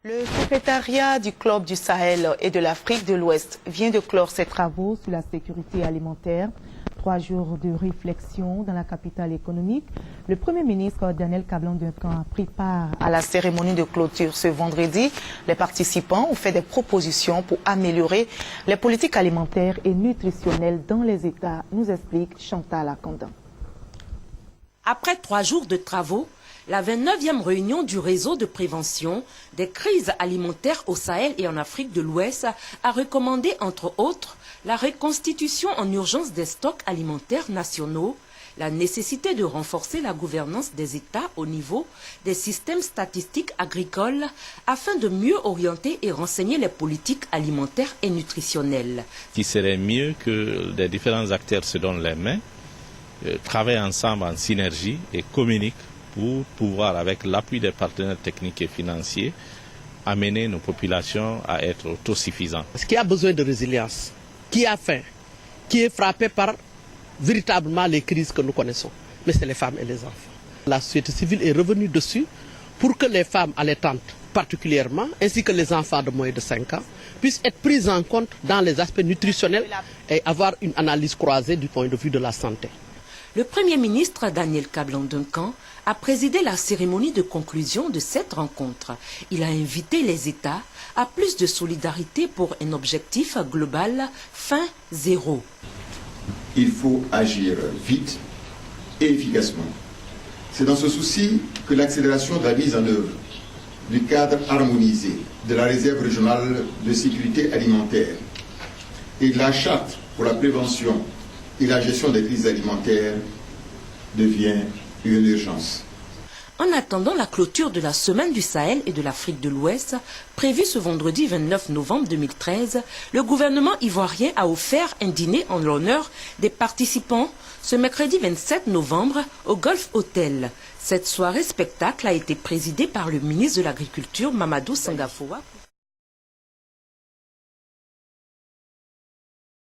Le secrétariat du Club du Sahel et de l'Afrique de l'Ouest vient de clore ses travaux sur la sécurité alimentaire. 3 jours de réflexion dans la capitale économique. Le Premier ministre Daniel Kablan-Duncan a pris part à la cérémonie de clôture ce vendredi. Les participants ont fait des propositions pour améliorer les politiques alimentaires et nutritionnelles dans les États, nous explique Chantal Akandan. Après 3 jours de travaux, la 29e réunion du réseau de prévention des crises alimentaires au Sahel et en Afrique de l'Ouest a recommandé, entre autres, la reconstitution en urgence des stocks alimentaires nationaux, la nécessité de renforcer la gouvernance des États au niveau des systèmes statistiques agricoles afin de mieux orienter et renseigner les politiques alimentaires et nutritionnelles. Il serait mieux que les différents acteurs se donnent les mains, travaillent ensemble en synergie et communiquent pour pouvoir, avec l'appui des partenaires techniques et financiers, amener nos populations à être autosuffisantes. Ce qui a besoin de résilience, qui a faim, qui est frappé par véritablement les crises que nous connaissons, mais c'est les femmes et les enfants. La société civile est revenue dessus pour que les femmes allaitantes particulièrement, ainsi que les enfants de moins de 5 ans, puissent être prises en compte dans les aspects nutritionnels et avoir une analyse croisée du point de vue de la santé. Le Premier ministre Daniel Kablan-Duncan a présidé la cérémonie de conclusion de cette rencontre. Il a invité les États à plus de solidarité pour un objectif global faim zéro. Il faut agir vite et efficacement. C'est dans ce souci que l'accélération de la mise en œuvre du cadre harmonisé de la réserve régionale de sécurité alimentaire et de la charte pour la prévention et la gestion des crises alimentaires devient une urgence. En attendant la clôture de la Semaine du Sahel et de l'Afrique de l'Ouest, prévue ce vendredi 29 novembre 2013, le gouvernement ivoirien a offert un dîner en l'honneur des participants ce mercredi 27 novembre au Golf Hotel. Cette soirée spectacle a été présidée par le ministre de l'Agriculture Mamadou Sangafoua.